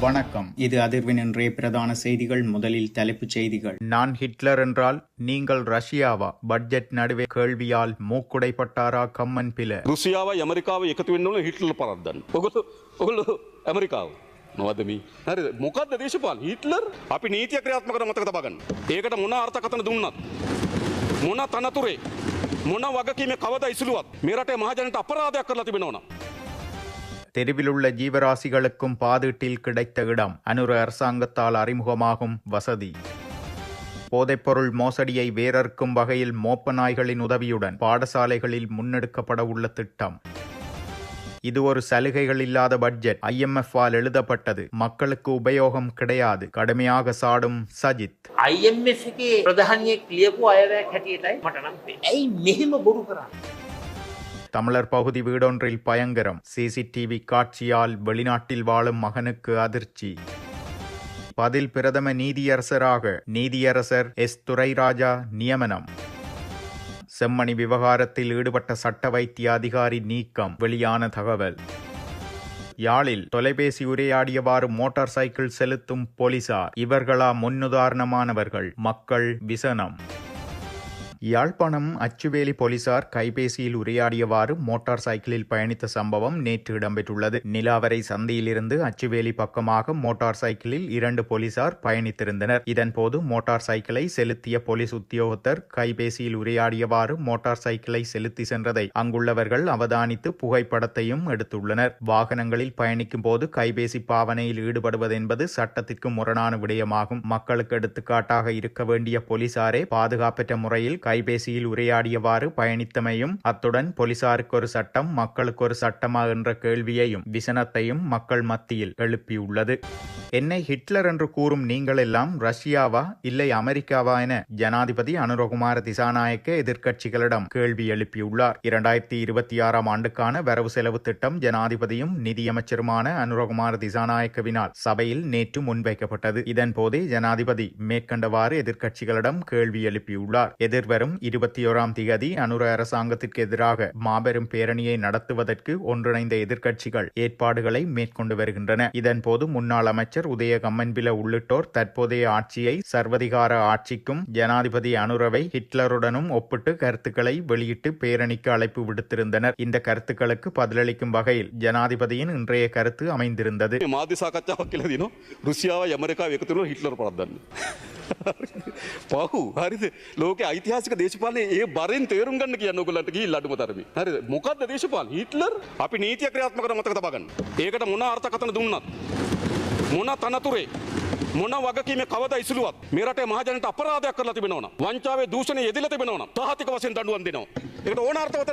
வணக்கம். இது அதிர்வின் இன்றைய பிரதான செய்திகள். முதலில் தலைப்புச் செய்திகள். நான் ஹிட்லர் என்றால் நீங்கள் ரஷ்யாவா? பட்ஜெட் நடுவே கேள்வியால் மூக்குடைப்பட்டாரா கம்மன் பில. රුසියාවයි ඇමරිකාව එකතු වෙන්න ඕන හිට්ලර් පරද්දන්න. ඔගොල්ලෝ ඇමරිකාව මොකද්ද මේ? හරිද? මොකද්ද දේශපාලන? හිට්ලර් අපි නීතිය ක්‍රියාත්මක කරන මතක තබා ගන්න. ඒකට මොන අර්ථකථන දුන්නත් මොන තනතුරේ මොන වගකීමේ කවදා ඉසුලුවත් මේ රටේ මහජනට අපරාධයක් කරලා තිබෙනවා. தெருவிலுள்ள ஜீவராசிகளுக்கும் பாதீட்டில் கிடைத்த இடம். அனுர அரசாங்கத்தால் அறிமுகமாகும் வசதி. போதைப்பொருள் மோசடியை வேரறுக்கும் வகையில் மோப்ப நாய்களின் உதவியுடன் பாடசாலைகளில் முன்னெடுக்கப்பட உள்ள திட்டம். இது ஒரு சலுகைகள் இல்லாத பட்ஜெட். IMF-ஆல் எழுதப்பட்டது. மக்களுக்கு உபயோகம் கிடையாது. கடுமையாக சாடும் சஜித். IMF එකේ ප්‍රධානියෙක් ලියපු අයවැයක් හැටියටයි මට නම් පේන්නේ. ඇයි මෙහෙම බොරු කරන්නේ? தமிழர் பகுதி வீடொன்றில் பயங்கரம். CCTV காட்சியால் வெளிநாட்டில் வாழும் மகனுக்கு அதிர்ச்சி. பதில் பிரதம நீதியரசராக நீதியரசர் S. துரைராஜா நியமனம். செம்மணி விவகாரத்தில் ஈடுபட்ட சட்ட வைத்திய அதிகாரி நீக்கம். வெளியான தகவல். யாழில் தொலைபேசி உரையாடியவாறு மோட்டார் சைக்கிள் செலுத்தும் போலீசார். இவர்களா முன்னுதாரணமானவர்கள்? மக்கள் விசனம். யாழ்ப்பாணம் அச்சுவேலி போலீசார் கைபேசியில் உரையாடியவாறு மோட்டார் சைக்கிளில் பயணித்த சம்பவம் நேற்று இடம்பெற்றுள்ளது. நிலாவரை சந்தியிலிருந்து அச்சுவேலி பக்கமாக மோட்டார் சைக்கிளில் 2 போலீசார் பயணித்திருந்தனர். இதன்போது மோட்டார் சைக்கிளை செலுத்திய போலீஸ் உத்தியோகத்தர் கைபேசியில் உரையாடியவாறு மோட்டார் சைக்கிளை செலுத்தி சென்றதை அங்குள்ளவர்கள் அவதானித்து புகைப்படத்தையும் எடுத்துள்ளனர். வாகனங்களில் பயணிக்கும் போது கைபேசி பாவனையில் ஈடுபடுவது என்பது சட்டத்திற்கு முரணான விடயமாகும். மக்களுக்கு எடுத்துக்காட்டாக இருக்க வேண்டிய போலீசாரே பாதுகாப்பற்ற முறையில் கைபேசியில் உரையாடியவாறு பயணித்தமையும் அத்துடன் போலீசாருக்கு ஒரு சட்டம் மக்களுக்கு ஒரு சட்டமா என்ற கேள்வியையும் விசனத்தையும் மக்கள் மத்தியில் எழுப்பியுள்ளது. என்னை ஹிட்லர் என்று கூறும் நீங்கள் எல்லாம் ரஷ்யாவா இல்லை அமெரிக்காவா என ஜனாதிபதி அனுரகுமார திசாநாயக்க எதிர்க்கட்சிகளிடம் கேள்வி எழுப்பியுள்ளார். 2026 ஆண்டுக்கான வரவு செலவு திட்டம் ஜனாதிபதியும் நிதியமைச்சருமான அனுரகுமார திசாநாயக்கவினால் சபையில் நேற்று முன்வைக்கப்பட்டது. இதன்போதே ஜனாதிபதி மேற்கண்டவாறு எதிர்க்கட்சிகளிடம் கேள்வி எழுப்பியுள்ளார். எதிர்வரும் 21ஆம் திகதி அனுர அரசாங்கத்திற்கு எதிராக மாபெரும் பேரணியை நடத்துவதற்கு ஒன்றிணைந்த எதிர்க்கட்சிகள் ஏற்பாடுகளை மேற்கொண்டு வருகின்றன. இதன்போது முன்னாள் அமைச்சர் உதய கம்மன்பில உள்ளிட்டோர் தற்போதைய ஆட்சியை சர்வதிகார ஆட்சிக்கும் ஜனாதிபதி அனுரவை ஹிட்லருடனும் ஒப்பிட்டு கருத்துக்களை வெளியிட்டு பேரணிக்கு அழைப்பு விடுத்திருந்தனர். இந்த கருத்துக்களுக்கு பதிலளிக்கும் வகையில் ஜனாதிபதியின் இன்றைய கருத்து அமைந்திருந்தது. මාධ්‍ය සාකච්ඡාවක් කියලා දිනෝ රුසියාවයි ඇමරිකාව එකතු වෙනවා හිට්ලර් පරද්දන්න. පහු හරිද? ලෝකේ ඓතිහාසික දේශපාලනේ ඒ බරෙන් තේරුම් ගන්න කියන්නේ ඔයගොල්ලන්ට ගිහිල්ලා අඩුම තරමේ. හරිද? මොකද්ද දේශපාලන? හිට්ලර් අපි නීතිය ක්‍රියාත්මක කරන මතක තබා ගන්න. ඒකට මොන අර්ථකථන දුන්නත් මොන තනතුරේ මොන වගකීමේ කවදා ඉසුලුවත් මේ රටේ මහජනට අපරාධයක් කරලා තිබෙනවා නම් වංචාවේ දූෂණය යෙදিলা තිබෙනවා නම් තාහතික වශයෙන් දඬුවම් දෙනවා. ඒකට ඕන අර්ථවත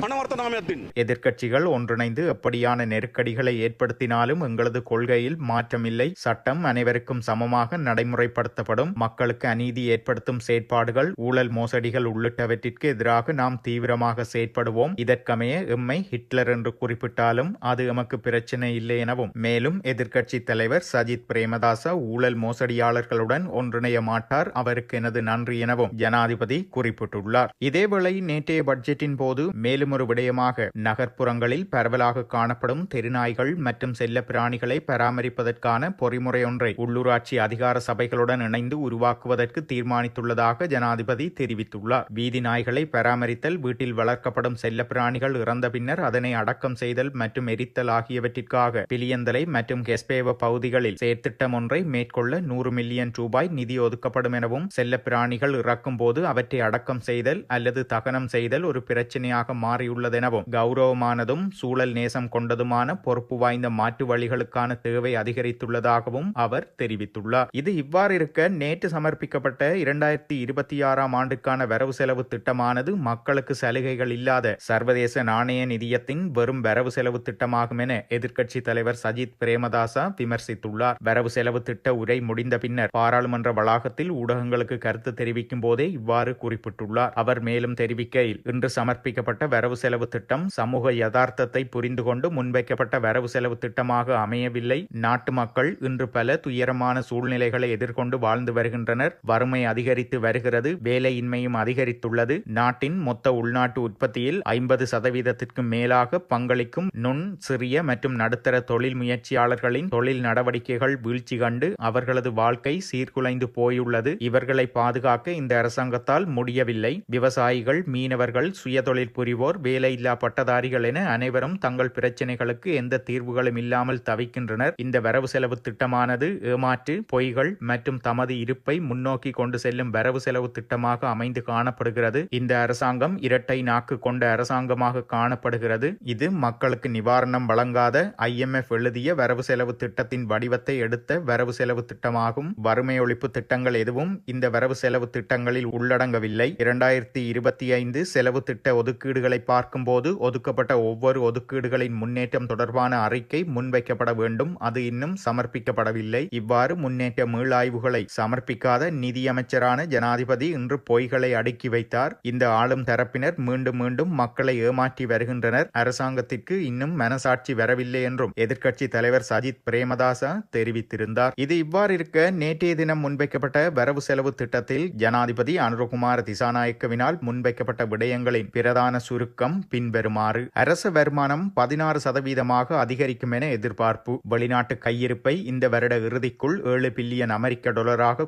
අනවර්ථ නාමයක් දෙන්න. எதிர்க்கட்சிகள் ஒன்றிணைந்து எப்படியான நெருக்கடிகளை ஏற்படுத்தினாலும் எங்களது கொள்கையில் மாற்றமில்லை. சட்டம் அனைவருக்கும் சமமாக நடைமுறைப்படுத்தப்படும். மக்களுக்கு அநீதி ஏற்படுத்தும் செயற்பாடுகள் ஊழல் மோசடிகள் உள்ளிட்டவற்றிற்கு எதிராக நாம் தீவிரமாக செயற்படுவோம். இதற்கமைய எம்மை ஹிட்லர் என்று குறிப்பிட்டாலும் அது எமக்கு பிரச்சனை இல்லை எனவும் மேலும் எதிர்க்கட்சி தலைவர் சஜித் பிரேமதாச ஊழல் மோசடியாளர்களுடன் ஒன்றிணைய மாட்டார். அவருக்கு எனது நன்றி எனவும் ஜனாதிபதி குறிப்பிட்டுள்ளார். இதேவேளை நேற்றைய பட்ஜெட்டின் போது மேலும் ஒரு விடயமாக நகர்ப்புறங்களில் பரவலாக காணப்படும் தெருநாய்கள் மற்றும் செல்ல பிராணிகளை பராமரிப்பதற்கான பொறிமுறை ஒன்றை உள்ளூராட்சி அதிகார சபைகளுடன் இணைந்து உருவாக்குவதற்கு தீர்மானித்துள்ளதாக ஜனாதிபதி தெரிவித்துள்ளார். வீதி நாய்களை பராமரித்தல், வீட்டில் வளர்க்கப்படும் செல்ல பிராணிகள் இறந்த பின்னர் அதனை அடக்கம் செய்தல் மற்றும் எரித்தல் ஆகியவற்றிற்காக பிலியந்தலை மற்றும் கெஸ்பேவ பகுதிகளில் செயற்திட்டம் ஒன்றை மேற்கொள்ள 100 மில்லியன் ரூபாய் நிதி ஒதுக்கப்படும் எனவும் செல்ல பிராணிகள் இறக்கும் போது அவற்றை அடக்கம் செய்தல் அல்லது தகனம் செய்தல் ஒரு பிரச்சனையாக மாறியுள்ளதெனவும் கௌரவமானதும் சூழல் நேசம் கொண்டதுமான பொறுப்பு வாய்ந்த மாற்று வழிகளுக்கான தேவை அதிகரித்துள்ளதாகவும் அவர் தெரிவித்துள்ளார். இது இவ்வாறு இருக்க நேற்று சமர்ப்பிக்கப்பட்ட 2026 ஆண்டுக்கான வரவு செலவு திட்டமானது மக்களுக்கு சலுகைகள் இல்லாத சர்வதேச நாணய நிதியத்தின் வெறும் வரவு செலவு திட்டமாகும் என எதிர்க்கட்சி தலைவர் சஜித் பிரேமதாசா விமர்சித்துள்ளார். வரவு செலவு திட்ட உரை முடிந்த பின்னர் பாராளுமன்ற வளாகத்தில் ஊடகங்களுக்கு கருத்து தெரிவிக்கும் போதே இவ்வாறு குறிப்பிட்டுள்ளார். அவர் மேலும் தெரிவிக்கையில் இன்று சமர்ப்பிக்கப்பட்ட வரவு செலவு திட்டம் சமூக யதார்த்தத்தை புரிந்து கொண்டு முன்வைக்கப்பட்ட வரவு செலவு திட்டமாக அமையவில்லை. நாட்டு மக்கள் இன்று பல துயரமான சூழ்நிலைகளை எதிர்கொண்டு வாழ்ந்து வருகின்றனர். வறுமை அதிகரித்து வருகிறது. வேலையின்மையும் அதிகரித்துள்ளது. நாட்டின் மொத்த உள்நாட்டு உற்பத்தியில் 50% மேலாக பங்களிக்கும் நுண், சிறிய மற்றும் நடுத்தர தொழில் முயற்சியாளர்களின் தொழில் நடவடிக்கை நடவடிக்கைகள் வீழ்ச்சி கண்டு அவர்களது வாழ்க்கை சீர்குலைந்து போயுள்ளது. இவர்களை பாதுகாக்க இந்த அரசாங்கத்தால் முடியவில்லை. விவசாயிகள், மீனவர்கள், சுயதொழில் புரிவோர், வேலையில்லா பட்டதாரிகள் என அனைவரும் தங்கள் பிரச்சினைகளுக்கு எந்த தீர்வுகளும் இல்லாமல் தவிக்கின்றனர். இந்த வரவு செலவு திட்டமானது ஏமாற்று, பொய்கள் மற்றும் தமது இருப்பை முன்னோக்கி கொண்டு செல்லும் வரவு செலவு திட்டமாக அமைந்து காணப்படுகிறது. இந்த அரசாங்கம் இரட்டை நாக்கு கொண்ட அரசாங்கமாக காணப்படுகிறது. இது மக்களுக்கு நிவாரணம் வழங்காத IMF எழுதிய வரவு செலவு திட்டத்தின் வடிவத்தை எடுத்த வரவு செலவு திட்டமாகும். வறுமை ஒழிப்பு திட்டங்கள் எதுவும் இந்த வரவு செலவு திட்டங்களில் உள்ளடங்கவில்லை. 2025 செலவு திட்ட ஒதுக்கீடுகளை பார்க்கும்போது ஒதுக்கப்பட்ட ஒவ்வொரு ஒதுக்கீடுகளின் முன்னேற்றம் தொடர்பான அறிக்கை முன்வைக்கப்பட வேண்டும். அது இன்னும் சமர்ப்பிக்கப்படவில்லை. இவ்வாறு முன்னேற்ற மீளாய்வுகளை சமர்ப்பிக்காத நிதியமைச்சரான ஜனாதிபதி இன்று பொய்களை அடுக்கி வைத்தார். இந்த ஆளும் தரப்பினர் மீண்டும் மீண்டும் மக்களை ஏமாற்றி வருகின்றனர். அரசாங்கத்திற்கு இன்னும் மனசாட்சி வரவில்லை என்றும் எதிர்க்கட்சி தலைவர் சஜித் பிரேமதாச தெரிவித்திருந்தார். இது இவ்வாறு இருக்க நேற்றைய தினம் முன்வைக்கப்பட்ட வரவு செலவு திட்டத்தில் ஜனாதிபதி அனுரகுமார திசாநாயக்கவினால் முன்வைக்கப்பட்ட விடயங்களின் பிரதான சுருக்கம் பின்வருமாறு. அரச வருமானம் 16% அதிகரிக்கும் என எதிர்பார்ப்பு. வெளிநாட்டு கையிருப்பை இந்த வருட இறுதிக்குள் $7 பில்லியன்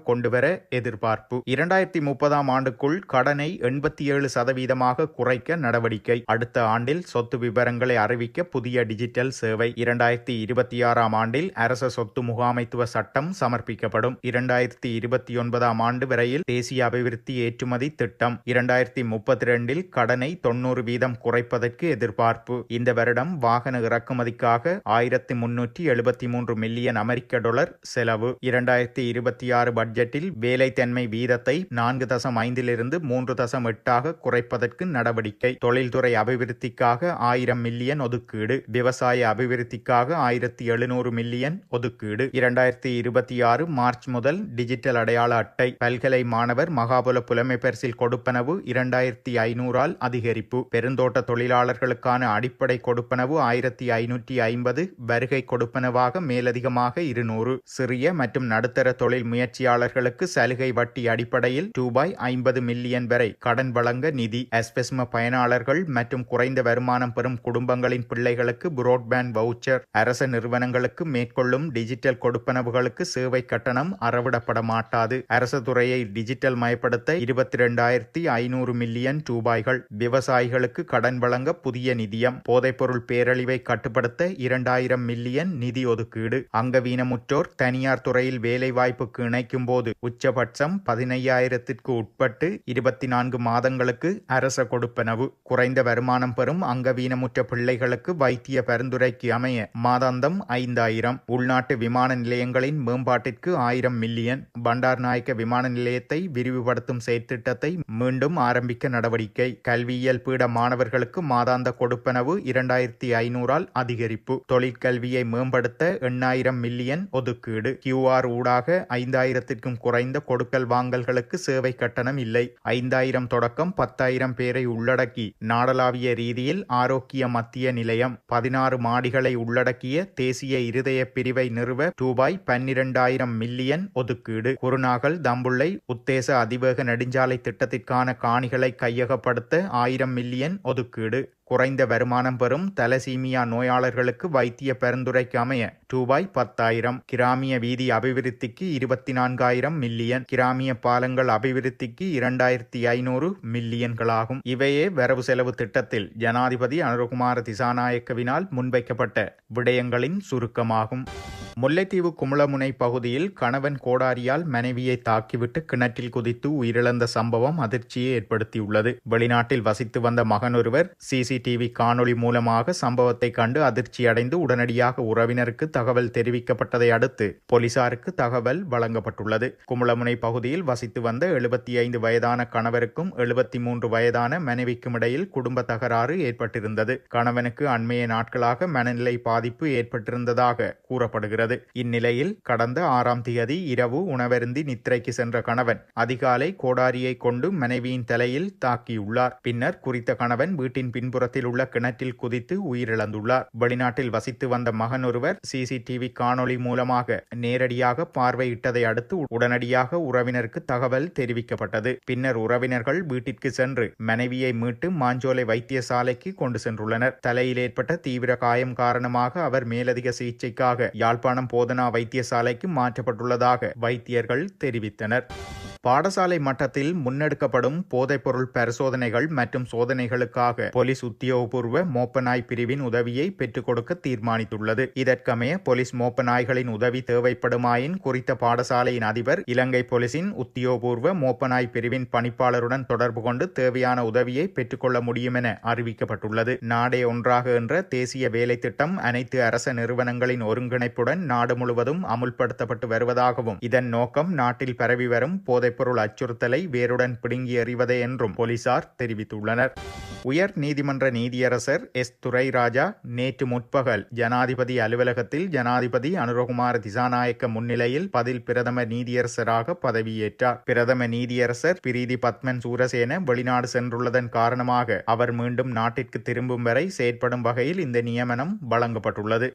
கொண்டுவர எதிர்பார்ப்பு. 2030 ஆண்டுக்குள் கடனை 87% குறைக்க நடவடிக்கை. அடுத்த ஆண்டில் சொத்து விவரங்களை அறிவிக்க புதிய டிஜிட்டல் சேவை. 2026 ஆண்டில் அரச சொத்து முகாமைத்துவ சட்டம் சமர்ப்பிக்கப்படும். 2029 ஆண்டு வரையில் தேசிய அபிவிருத்தி ஏற்றுமதி திட்டம். 2032 கடனை 90% குறைப்பதற்கு எதிர்பார்ப்பு. இந்த வருடம் வாகன இறக்குமதிக்காக $1373 மில்லியன் செலவு. 2026 பட்ஜெட்டில் வேலைத்தன்மை வீதத்தை 4.5 3.8 குறைப்பதற்கு நடவடிக்கை. தொழில்துறை அபிவிருத்திக்காக 1000 மில்லியன் ஒதுக்கீடு. விவசாய அபிவிருத்திக்காக 1700 மில்லியன் ஒதுக்கீடு. 2026 மார்ச் முதல் டிஜிட்டல் அடையாள அட்டை. பல்கலை மாணவர் மகாபல புலமை பரிசில் கொடுப்பனவு 2500 அதிகரிப்பு. பெருந்தோட்ட தொழிலாளர்களுக்கான அடிப்படை கொடுப்பனவு 1550, வருகை கொடுப்பனவாக மேலதிகமாக 200. சிறிய மற்றும் நடுத்தர தொழில் முயற்சியாளர்களுக்கு சலுகை வட்டி அடிப்படையில் $50 மில்லியன் வரை கடன் வழங்க நிதி. அஸ்பெஸ்ம பயனாளர்கள் மற்றும் குறைந்த வருமானம் பெறும் குடும்பங்களின் பிள்ளைகளுக்கு புரோட்பேண்ட் வவுச்சர். அரச நிறுவனங்களுக்கு மேற்கொள்ளும் டிஜிட்டல் கொடுப்பனவுகளுக்கு சேவை கட்டணம் அறவிடப்பட மாட்டாது. அரசு துறையை டிஜிட்டல் மயப்படுத்த $22,500 மில்லியன். விவசாயிகளுக்கு கடன் வழங்க புதிய நிதியம். போதைப்பொருள் பேரழிவை கட்டுப்படுத்த 2000 மில்லியன் நிதி ஒதுக்கீடு. அங்கவீனமுற்றோர் தனியார் துறையில் வேலைவாய்ப்புக்கு இணைக்கும் போது உச்சபட்சம் 15,000க்கு உட்பட்டு 24 மாதங்களுக்கு அரச கொடுப்பனவு. குறைந்த வருமானம் பெறும் அங்கவீனமுற்ற பிள்ளைகளுக்கு வைத்திய பரிந்துரைக்கு அமைய மாதாந்தம் 5,000. உள்நாட்டு விமான நிலையங்களின் மேம்பாட்டிற்கு 1000 மில்லியன். பண்டார்நாயக்க விமான நிலையத்தை விரிவுபடுத்தும் செயற்திட்டத்தை மீண்டும் ஆரம்பிக்க நடவடிக்கை. கல்வியியல் பீட மாணவர்களுக்கு மாதாந்த கொடுப்பனவு 2500 அதிகரிப்பு. தொழிற்கல்வியை மேம்படுத்த 8000 மில்லியன் ஒதுக்கீடு. QR ஊடாக 5000க்கும் குறைந்த கொடுக்கல் வாங்கல்களுக்கு சேவை கட்டணம் இல்லை. 5000 தொடக்கம் 10,000 பேரை உள்ளடக்கி நாடளாவிய ரீதியில் ஆரோக்கிய மத்திய நிலையம். 16 மாடிகளை உள்ளடக்கிய தேசிய இருதய பிரிவை நிறுவ $12,000 மில்லியன் ஒதுக்கீடு. குருநாகல் தம்புள்ளை உத்தேச அதிவேக நெடுஞ்சாலை திட்டத்திற்கான காணிகளை கையகப்படுத்த 1000 மில்லியன் ஒதுக்கீடு. குறைந்த வருமானம் பெறும் தலசீமியா நோயாளர்களுக்கு வைத்திய பரிந்துரைக்கு அமைய $10,000. கிராமிய வீதி அபிவிருத்திக்கு 24,000 மில்லியன். கிராமிய பாலங்கள் அபிவிருத்திக்கு 2,500 மில்லியன்களாகும். இவையே வரவு செலவு திட்டத்தில் ஜனாதிபதி அனுரகுமார திசாநாயக்கவினால் முன்வைக்கப்பட்ட விடயங்களின் சுருக்கமாகும். முல்லைத்தீவு குமுளமுனை பகுதியில் கணவன் கோடாரியால் மனைவியை தாக்கிவிட்டு கிணற்றில் குதித்து உயிரிழந்த சம்பவம் அதிர்ச்சியை ஏற்படுத்தியுள்ளது. வெளிநாட்டில் வசித்து வந்த மகன் ஒருவர் CCTV காணொளி மூலமாக சம்பவத்தை கண்டு அதிர்ச்சியடைந்து உடனடியாக உறவினருக்கு தகவல் தெரிவிக்கப்பட்டதை அடுத்து போலீசாருக்கு தகவல் வழங்கப்பட்டுள்ளது. குமுளமுனை பகுதியில் வசித்து வந்த 75 வயதான கணவருக்கும் 73 வயதான மனைவிக்கும் இடையில் குடும்ப தகராறு ஏற்பட்டிருந்தது. கணவனுக்கு அண்மைய நாட்களாக மனநிலை பாதிப்பு ஏற்பட்டிருந்ததாக கூறப்படுகிறது. இந்நிலையில் கடந்த 6ஆம் தேதி இரவு உணவருந்தி நித்திரைக்கு சென்ற கணவன் அதிகாலை கோடாரியை கொண்டு மனைவியின் தலையில் தாக்கியுள்ளார். பின்னர் குறித்த கணவன் வீட்டின் பின்புறத்தில் உள்ள கிணற்றில் குதித்து உயிரிழந்துள்ளார். வெளிநாட்டில் வசித்து வந்த மகன் ஒருவர் CCTV காணொளி மூலமாக நேரடியாக பார்வையிட்டதை அடுத்து உடனடியாக உறவினருக்கு தகவல் தெரிவிக்கப்பட்டது. பின்னர் உறவினர்கள் வீட்டிற்கு சென்று மனைவியை மீட்டு மாஞ்சோலை வைத்தியசாலைக்கு கொண்டு சென்றுள்ளனர். தலையில் ஏற்பட்ட தீவிர காயம் காரணமாக அவர் மேலதிக சிகிச்சைக்காக யாழ்ப்பாணம் யாழ்ப்பாணம் போதனா வைத்தியசாலைக்கு மாற்றப்பட்டுள்ளதாக வைத்தியர்கள் தெரிவித்தனர். பாடசாலை மட்டத்தில் முன்னெடுக்கப்படும் போதைப்பொருள் பரிசோதனைகள் மற்றும் சோதனைகளுக்காக போலீஸ் உத்தியோகபூர்வ மோப்பநாய் பிரிவின் உதவியை பெற்றுக் கொடுக்க தீர்மானித்துள்ளது. இதற்கமைய போலீஸ் மோப்பநாய்களின் உதவி தேவைப்படுமாயின் குறித்த பாடசாலையின் அதிபர் இலங்கை போலீசின் உத்தியோகபூர்வ மோப்பநாய் பிரிவின் பணிப்பாளருடன் தொடர்பு கொண்டு தேவையான உதவியை பெற்றுக்கொள்ள முடியும் என அறிவிக்கப்பட்டுள்ளது. நாடே ஒன்றாக என்ற தேசிய வேலை திட்டம் அனைத்து அரச நிறுவனங்களின் ஒருங்கிணைப்புடன் நாடு முழுவதும் அமுல்படுத்தப்பட்டு வருவதாகவும் இதன் நோக்கம் நாட்டில் பரவி வரும் போதைப்பொருள் அச்சுறுத்தலை வேருடன் பிடுங்கி எறிவதே என்றும் போலீசார் தெரிவித்துள்ளனர். உயர் நீதிமன்ற நீதியரசர் எஸ் துரைராஜா நேற்று முற்பகல் ஜனாதிபதி அலுவலகத்தில் ஜனாதிபதி அனுரகுமார திசாநாயக்க முன்னிலையில் பதில் பிரதம நீதியரசராக பதவியேற்றார். பிரதம நீதியரசர் பிரீதி பத்மன் சூரசேன வெளிநாடு சென்றுள்ளதன் காரணமாக அவர் மீண்டும் நாட்டிற்கு திரும்பும் வரை செயற்படும் வகையில் இந்த நியமனம் வழங்கப்பட்டுள்ளது.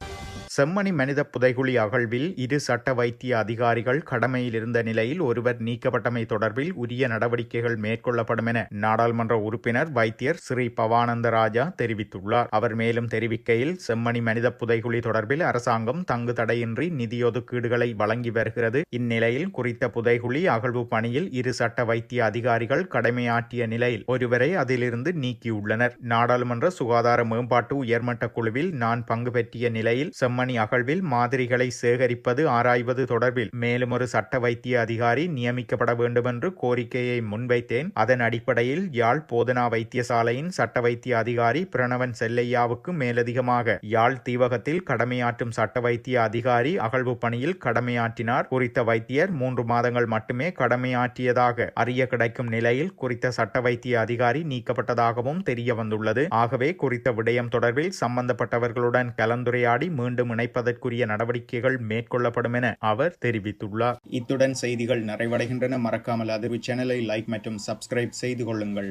செம்மணி மனித புதைகுழி அகழ்வில் 2 சட்ட வைத்திய அதிகாரிகள் கடமையில் இருந்த நிலையில் ஒருவர் நீக்கப்பட்டமை தொடர்பில் உரிய நடவடிக்கைகள் மேற்கொள்ளப்படும் என நாடாளுமன்ற உறுப்பினர் வைத்தியர் ஸ்ரீ பவானந்த ராஜா தெரிவித்துள்ளார். அவர் மேலும் தெரிவிக்கையில், செம்மணி மனித புதைகுழி தொடர்பில் அரசாங்கம் தங்கு தடையின்றி நிதி ஒதுக்கீடுகளை வழங்கி வருகிறது. இந்நிலையில் குறித்த புதைகுழி அகழ்வு பணியில் 2 சட்ட வைத்திய அதிகாரிகள் கடமையாற்றிய நிலையில் ஒருவரை அதிலிருந்து நீக்கியுள்ளனர். நாடாளுமன்ற சுகாதார மேம்பாட்டு உயர்மட்ட குழுவில் நான் பங்கு பெற்றிய நிலையில் செம்மணி அகழ்வில் மாதிரிகளை சேகரிப்பது ஆராய்வது தொடர்பில் மேலும் ஒரு சட்ட வைத்திய அதிகாரி நியமிக்கப்பட வேண்டும் என்று கோரிக்கையை முன்வைத்தேன். அதன் அடிப்படையில் யாழ் போதனா வைத்தியசாலையின் சட்ட வைத்திய அதிகாரி பிரணவன் செல்லையாவுக்கு மேலதிகமாக யாழ் தீவகத்தில் கடமையாற்றும் சட்ட வைத்திய அதிகாரி அகழ்வு பணியில் கடமையாற்றினார். குறித்த வைத்தியர் 3 மாதங்கள் மட்டுமே கடமையாற்றியதாக அறிய கிடைக்கும் நிலையில் குறித்த சட்ட வைத்திய அதிகாரி நீக்கப்பட்டதாகவும் தெரிய வந்துள்ளது. ஆகவே குறித்த விடயம் தொடர்பில் சம்பந்தப்பட்டவர்களுடன் கலந்துரையாடி மீண்டும் இணைப்பதற்குரிய நடவடிக்கைகள் மேற்கொள்ளப்படும் என அவர் தெரிவித்துள்ளார். இத்துடன் செய்திகள் நிறைவடைகின்றன. மறக்காமல் அதிர்வு சேனலை லைக் மற்றும் சப்ஸ்கிரைப் செய்து கொள்ளுங்கள்.